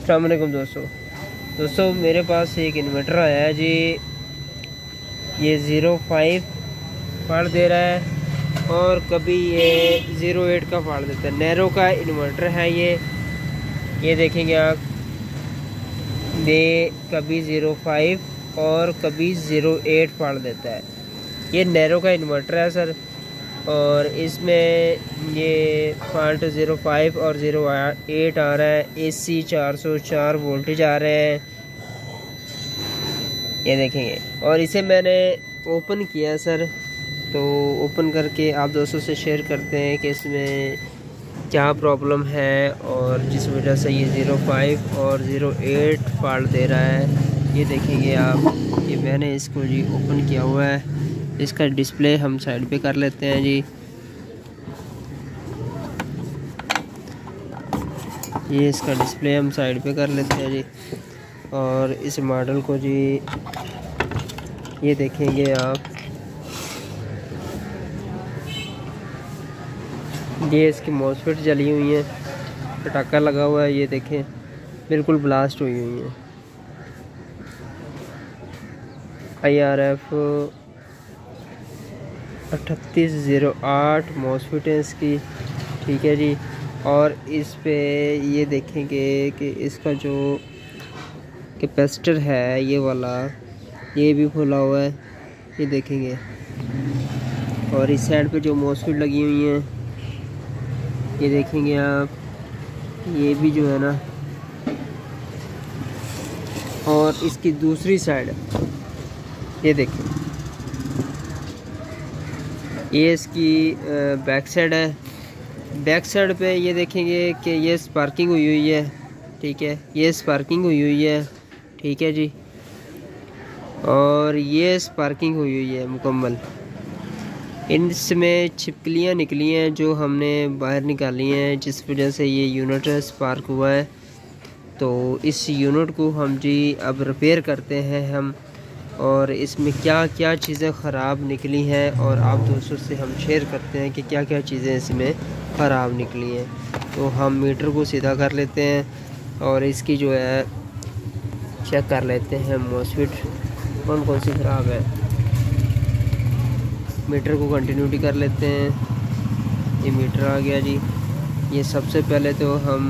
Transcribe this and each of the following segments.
अस्सलाम वालेकुम दोस्तों मेरे पास एक इन्वर्टर आया है जी। ये 05 फाड़ दे रहा है और कभी ये 08 का फाड़ देता है। नैरो का इन्वर्टर है ये देखेंगे आप, ये कभी 05 और कभी 08 फाड़ देता है। ये नैरो का इन्वर्टर है सर, और इसमें ये फॉल्ट 05 और 08 आ रहा है। AC 404 वोल्टेज आ रहे हैं, ये देखेंगे। और इसे मैंने ओपन किया सर, तो ओपन करके आप दोस्तों से शेयर करते हैं कि इसमें क्या प्रॉब्लम है और जिस वजह से ये 05 और 08 फॉल्ट दे रहा है। ये देखेंगे आप, ये मैंने इसको जी ओपन किया हुआ है। इसका डिस्प्ले हम साइड पे कर लेते हैं जी। ये इसका डिस्प्ले हम साइड पे कर लेते हैं जी। और इस मॉडल को जी ये देखेंगे आप, ये इसकी मॉसफेट जली हुई है, पटाखा लगा हुआ है, ये देखें बिल्कुल ब्लास्ट हुई हुई है। IRF 3808 मॉसफेट है इसकी, ठीक है जी। और इस पे ये देखेंगे कि इसका जो कैपेसिटर है ये वाला, ये भी खुला हुआ है, ये देखेंगे। और इस साइड पे जो मॉसफेट लगी हुई हैं ये देखेंगे आप, ये भी जो है ना। और इसकी दूसरी साइड ये देखिए, ये इसकी बैक साइड है। बैक साइड पे ये देखेंगे कि ये स्पार्किंग हुई हुई है, ठीक है। ये स्पार्किंग हुई हुई है, ठीक है जी। और ये स्पार्किंग हुई हुई है मुकम्मल। इनमें छिपकलियाँ निकली हैं जो हमने बाहर निकाली हैं, जिस वजह से ये यूनिट स्पार्क हुआ है। तो इस यूनिट को हम जी अब रिपेयर करते हैं हम, और इसमें क्या क्या चीज़ें ख़राब निकली हैं और आप दोस्तों से हम शेयर करते हैं कि क्या क्या चीज़ें इसमें ख़राब निकली हैं। तो हम मीटर को सीधा कर लेते हैं और इसकी जो है चेक कर लेते हैं मॉसफेट कौन कौन सी ख़राब है। मीटर को कंटिन्यूटी कर लेते हैं। ये मीटर आ गया जी। ये सबसे पहले तो हम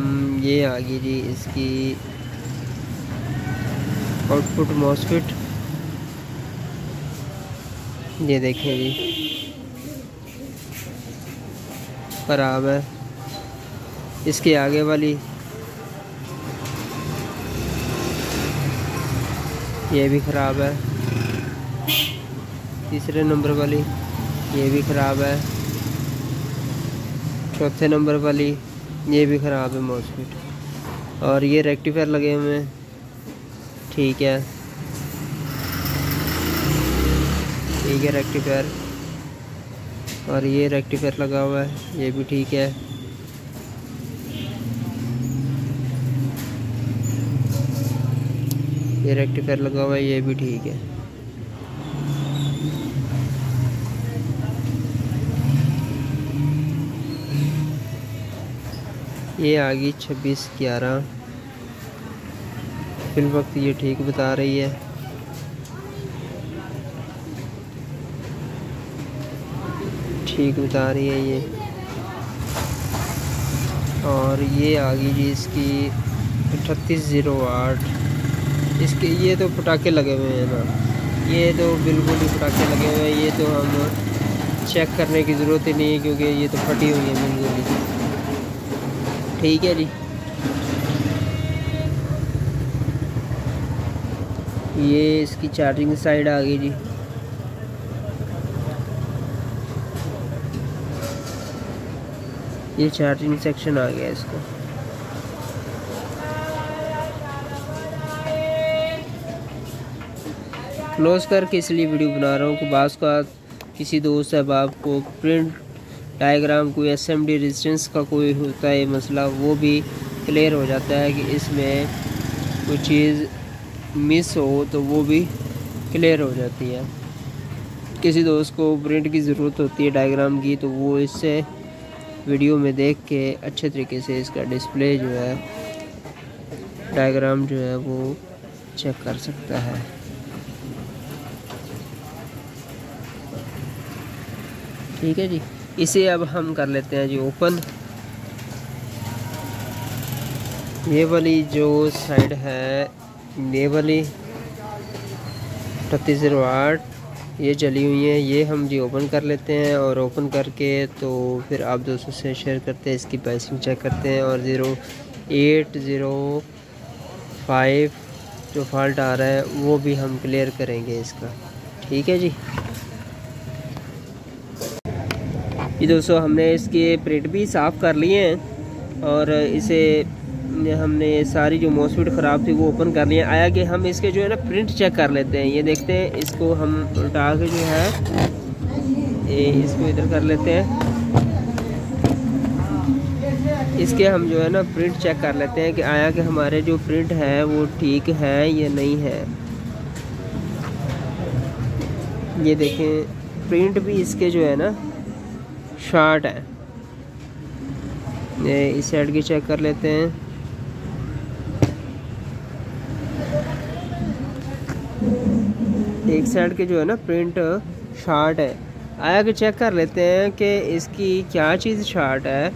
ये आ गई जी इसकी आउटपुट मॉसफेट, ये देखें जी ख़राब है। इसके आगे वाली ये भी ख़राब है। तीसरे नंबर वाली ये भी ख़राब है। चौथे नंबर वाली ये भी ख़राब है मॉसफेट। और ये रेक्टिफायर लगे हुए हैं, ठीक है, ठीक है रेक्टिफायर। और ये रेक्टिफायर लगा हुआ है, ये भी ठीक है। ये रेक्टिफायर लगा हुआ है, ये भी ठीक है। ये आ गई 2611, फिल वक्त ये ठीक बता रही है। ठीक बता रही है ये। और ये आ गई जी इसकी 3808। इसके ये तो पटाखे लगे हुए हैं ना, ये तो बिल्कुल ही पटाखे लगे हुए हैं। ये तो हम चेक करने की ज़रूरत ही नहीं है क्योंकि ये तो फटी हुई है बिल्कुल ही, ठीक है जी। ये इसकी चार्जिंग साइड आ गई जी। ये चार्जिंग सेक्शन आ गया इसका। क्लोज करके इसलिए वीडियो बना रहा हूँ कि बाज़ का किसी दोस्त अहबाब को प्रिंट डायग्राम कोई SMD रेजिस्टेंस का कोई होता है मसला, वो भी क्लियर हो जाता है कि इसमें कोई चीज़ मिस हो तो वो भी क्लियर हो जाती है। किसी दोस्त को प्रिंट की ज़रूरत होती है डायग्राम की, तो वो इससे वीडियो में देख के अच्छे तरीके से इसका डिस्प्ले जो है डायग्राम जो है वो चेक कर सकता है। ठीक है जी, इसे अब हम कर लेते हैं जी ओपन। ये वाली जो साइड है, ये वाली 3808 ये जली हुई है, ये हम जी ओपन कर लेते हैं। और ओपन करके तो फिर आप दोस्तों से शेयर करते हैं, इसकी प्राइसिंग चेक करते हैं। और 0805 जो फॉल्ट आ रहा है वो भी हम क्लियर करेंगे इसका। ठीक है जी, ये दोस्तों हमने इसके प्रिंट भी साफ़ कर लिए हैं और इसे हमने सारी जो मॉस्फेट ख़राब थी वो ओपन कर लिया। आया कि हम इसके जो है ना प्रिंट चेक कर लेते हैं। ये देखते हैं, इसको हम उल्टा के जो है इसको इधर कर लेते हैं। इसके हम जो है ना प्रिंट चेक कर लेते हैं कि आया कि हमारे जो प्रिंट है वो ठीक है या नहीं है। ये देखें, प्रिंट भी इसके जो है ना शॉर्ट है। ये इस साइड की चेक कर लेते हैं। एक साइड के जो है ना प्रिंट शॉर्ट है। आया कि चेक कर लेते हैं कि इसकी क्या चीज़ शॉर्ट है।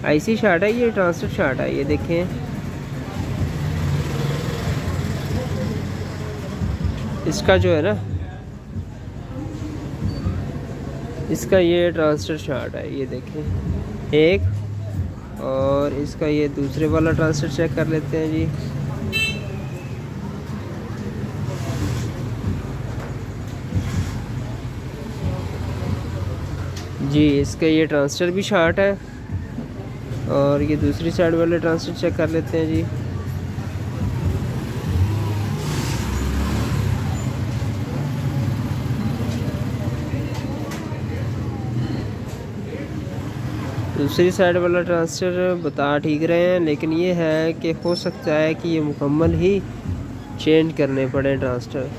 आईसी शॉर्ट है, ये ट्रांसफर शॉर्ट है। ये देखें, इसका जो है ना, इसका ये ट्रांसफर शॉर्ट है। ये देखें एक, और इसका ये दूसरे वाला ट्रांसफर चेक कर लेते हैं जी। जी इसका ये ट्रांसफर भी शॉर्ट है। और ये दूसरी साइड वाले ट्रांसफर चेक कर लेते हैं जी। दूसरी साइड वाला ट्रांसफर बता ठीक रहे हैं, लेकिन ये है कि हो सकता है कि ये मुकम्मल ही चेंज करने पड़े ट्रांसफर।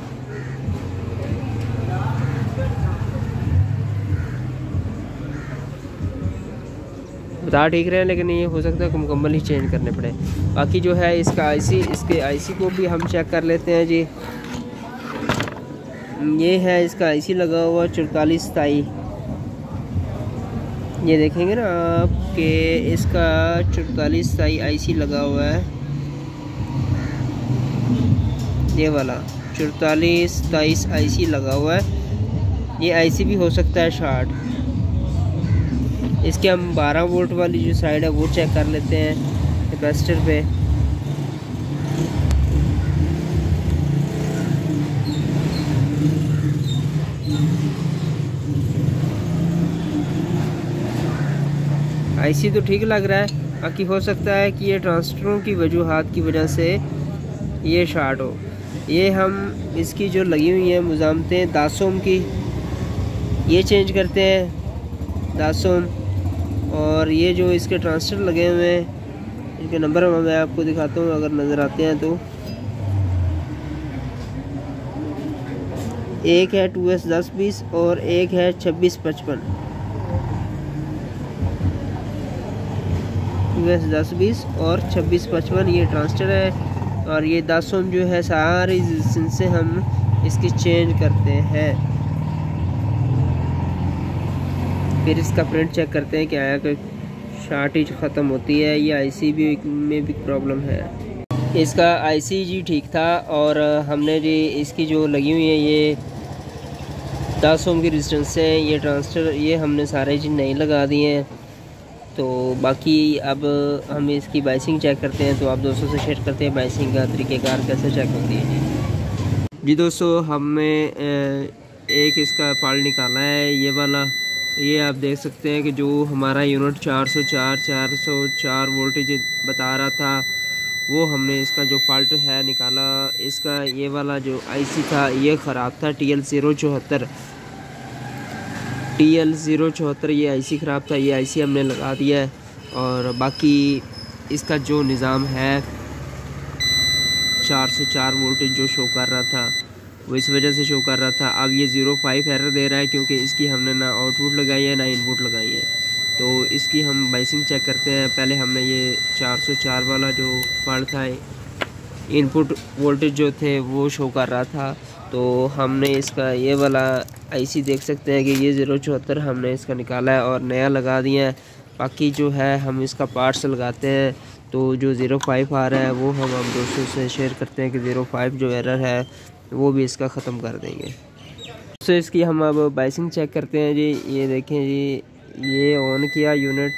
बता ठीक रहे हैं, लेकिन ये हो सकता है कि मुकम्मल ही चेंज करने पड़े। बाकी जो है इसका आईसी, इसके आईसी को भी हम चेक कर लेते हैं जी। ये है इसका आईसी लगा हुआ 4427। ये देखेंगे ना आप कि इसका 4427 आईसी लगा हुआ है। ये वाला 4427 आईसी लगा हुआ है। ये आईसी भी हो सकता है शॉर्ट। इसके हम 12 वोल्ट वाली जो साइड है वो चेक कर लेते हैं कैपेसिटर पे। आईसी तो ठीक लग रहा है, बाकी हो सकता है कि ये ट्रांजिस्टरों की वजूहात की वजह से ये शॉर्ट हो। ये हम इसकी जो लगी हुई हैं मुजामतें 10 ओम की, ये चेंज करते हैं 10 ओम। और ये जो इसके ट्रांजिस्टर लगे हुए हैं, इनके नंबर मैं आपको दिखाता हूँ अगर नज़र आते हैं तो। एक है 2S1020 और एक है 2655। 2S1020 और 2655 ये ट्रांजिस्टर है। और ये 10 ओम जो है सारी से हम इसकी चेंज करते हैं। फिर इसका प्रिंट चेक करते हैं कि आया कि शॉर्टेज ख़त्म होती है या आईसी भी में भी प्रॉब्लम है। इसका आईसी जी ठीक था। और हमने जी इसकी जो लगी हुई है ये 10 ओम की रेजिस्टेंस से ये ट्रांजिस्टर ये हमने सारे जी नहीं लगा दिए हैं। तो बाकी अब हम इसकी बाइसिंग चेक करते हैं, तो आप दोस्तों से शेयर करते हैं बाइसिंग का तरीक़ेकार कैसे चेक होती है जी। दोस्तों हमने एक इसका फॉल्ट निकाला है, ये वाला। ये आप देख सकते हैं कि जो हमारा यूनिट 404 वोल्टेज बता रहा था, वो हमने इसका जो फॉल्ट है निकाला। इसका ये वाला जो आईसी था ये ख़राब था, TL074 ये आईसी ख़राब था। ये आईसी हमने लगा दिया है। और बाकी इसका जो निज़ाम है 404 वोल्टेज जो शो कर रहा था वो इस वजह से शो कर रहा था। अब ये 05 एरर दे रहा है क्योंकि इसकी हमने ना आउटपुट लगाई है ना इनपुट लगाई है। तो इसकी हम बाइसिंग चेक करते हैं। पहले हमने ये 404 वाला जो फॉल्ट था इनपुट वोल्टेज जो थे वो शो कर रहा था। तो हमने इसका ये वाला आईसी देख सकते हैं कि ये 074 हमने इसका निकाला है और नया लगा दिया है। बाकी जो है हम इसका पार्ट्स लगाते हैं, तो जो 05 आ रहा है वो हम दोस्तों से शेयर करते हैं कि 05 जो एरर है वो भी इसका ख़त्म कर देंगे। तो इसकी हम अब बाइसिंग चेक करते हैं जी। ये देखें जी, ये ऑन किया यूनिट,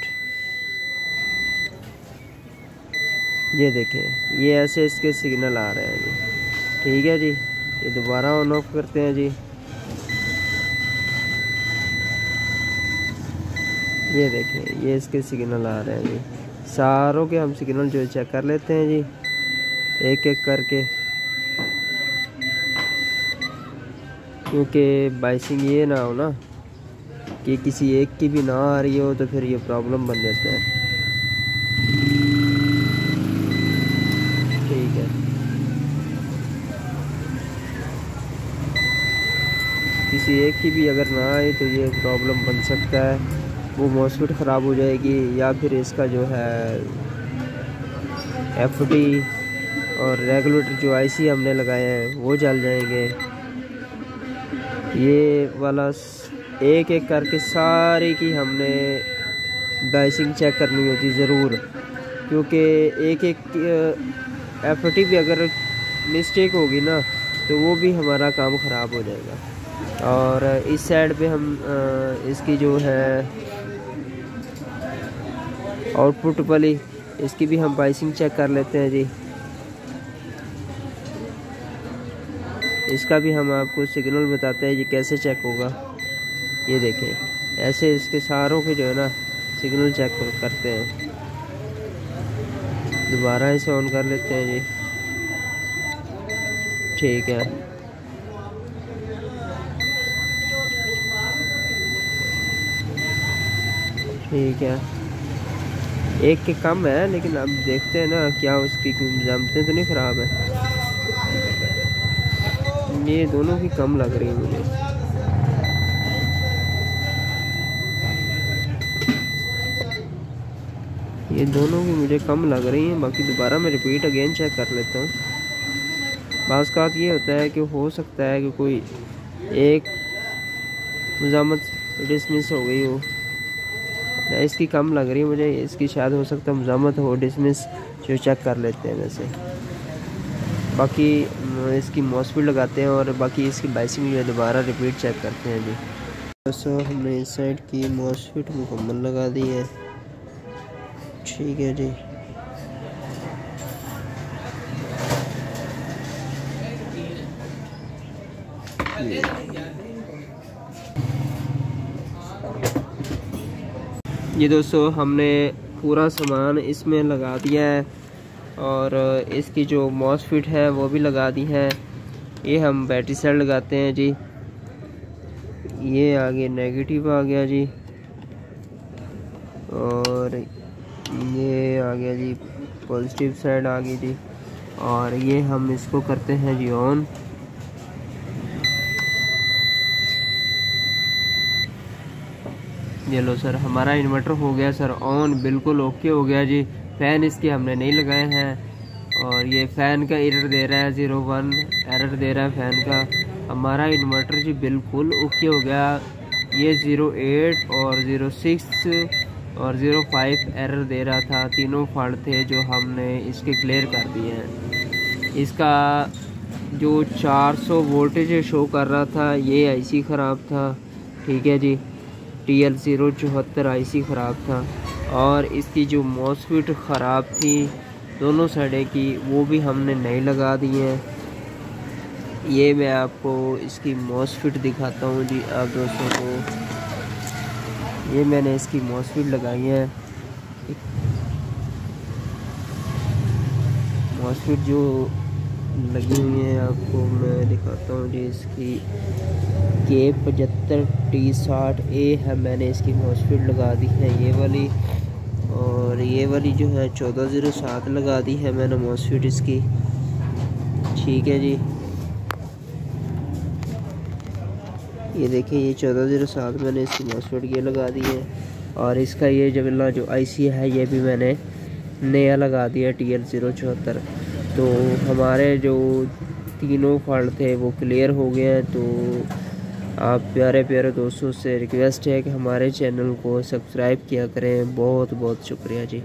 ये देखें ये ऐसे इसके सिग्नल आ रहे हैं जी। ठीक है जी, ये दोबारा ऑन ऑफ करते हैं जी। ये देखें ये इसके सिग्नल आ रहे हैं जी। सारों के हम सिग्नल जो चेक कर लेते हैं जी एक एक करके, क्योंकि बाइसिंग ये ना हो ना कि किसी एक की भी ना आ रही हो तो फिर ये प्रॉब्लम बन जाता है। ठीक है, किसी एक की भी अगर ना आए तो ये प्रॉब्लम बन सकता है, वो मॉस्फेट ख़राब हो जाएगी या फिर इसका जो है एफडी और रेगुलेटर जो आईसी हमने लगाए हैं वो जल जाएंगे। ये वाला एक एक करके सारी की हमने बाइसिंग चेक करनी होती ज़रूर, क्योंकि एक एक एफडी भी अगर मिस्टेक होगी ना तो वो भी हमारा काम ख़राब हो जाएगा। और इस साइड पे हम इसकी जो है आउटपुट वाली, इसकी भी हम बाइसिंग चेक कर लेते हैं जी। इसका भी हम आपको सिग्नल बताते हैं ये कैसे चेक होगा। ये देखें ऐसे इसके सारों के जो है ना सिग्नल चेक करते हैं। दोबारा इसे ऑन कर लेते हैं जी। ठीक है, ठीक है, एक के कम है लेकिन अब देखते हैं ना क्या उसकी जमते तो नहीं ख़राब है। ये दोनों की कम लग रही है मुझे। ये दोनों की मुझे कम लग रही हैं। बाकी दोबारा मैं रिपीट अगेन चेक कर लेता हूँ। बाज़ का ये होता है कि हो सकता है कि कोई एक मज़ामत डिसमिस हो गई हो, इसकी कम लग रही है मुझे, इसकी शायद हो सकता है मज़ामत हो डिसमिस, जो चेक कर लेते हैं वैसे। बाकी इसकी मॉस्फेट लगाते हैं और बाकी इसकी बाइसिंग जो है दोबारा रिपीट चेक करते हैं जी। दोस्तों हमने इस साइड की मॉस्फेट मुकम्मल लगा दी है। ठीक है जी, ये दोस्तों हमने पूरा सामान इसमें लगा दिया है और इसकी जो मॉस्फेट है वो भी लगा दी है। ये हम बैटरी साइड लगाते हैं जी। ये आगे नेगेटिव आ गया जी और ये आ गया जी पॉजिटिव साइड आ गई जी। और ये हम इसको करते हैं जी ऑन। ये लो सर, हमारा इन्वर्टर हो गया सर ऑन, बिल्कुल ओके हो गया जी। फ़ैन इसके हमने नहीं लगाए हैं और ये फ़ैन का एरर दे रहा है, 01 एरर दे रहा है फ़ैन का। हमारा इन्वर्टर जी बिल्कुल ओके हो गया। ये 08 और 06 और 05 एरर दे रहा था, तीनों फॉल्ट थे जो हमने इसके क्लियर कर दिए हैं। इसका जो 400 वोल्टेज शो कर रहा था ये आईसी ख़राब था। ठीक है जी, TL074 आईसी ख़राब था और इसकी जो मॉस्फेट ख़राब थी दोनों साइडें की, वो भी हमने नई लगा दी हैं। ये मैं आपको इसकी मॉस्फेट दिखाता हूँ जी आप दोस्तों को। ये मैंने इसकी मॉस्फेट लगाई है। मॉस्फेट जो लगी हुई है आपको मैं दिखाता हूँ जी। इसकी K75T60A है, मैंने इसकी मॉस्फेट लगा दी है ये वाली। और ये वाली जो है 1407 लगा दी है मैंने मॉस्फेट इसकी। ठीक है जी, ये देखिए ये 1407 मैंने इसकी मॉस्फेट ये लगा दी है। और इसका ये जो आईसी है ये भी मैंने नया लगा दिया TL074। तो हमारे जो तीनों फॉल्ट थे वो क्लियर हो गए हैं। तो आप प्यारे प्यारे दोस्तों से रिक्वेस्ट है कि हमारे चैनल को सब्सक्राइब किया करें। बहुत बहुत शुक्रिया जी।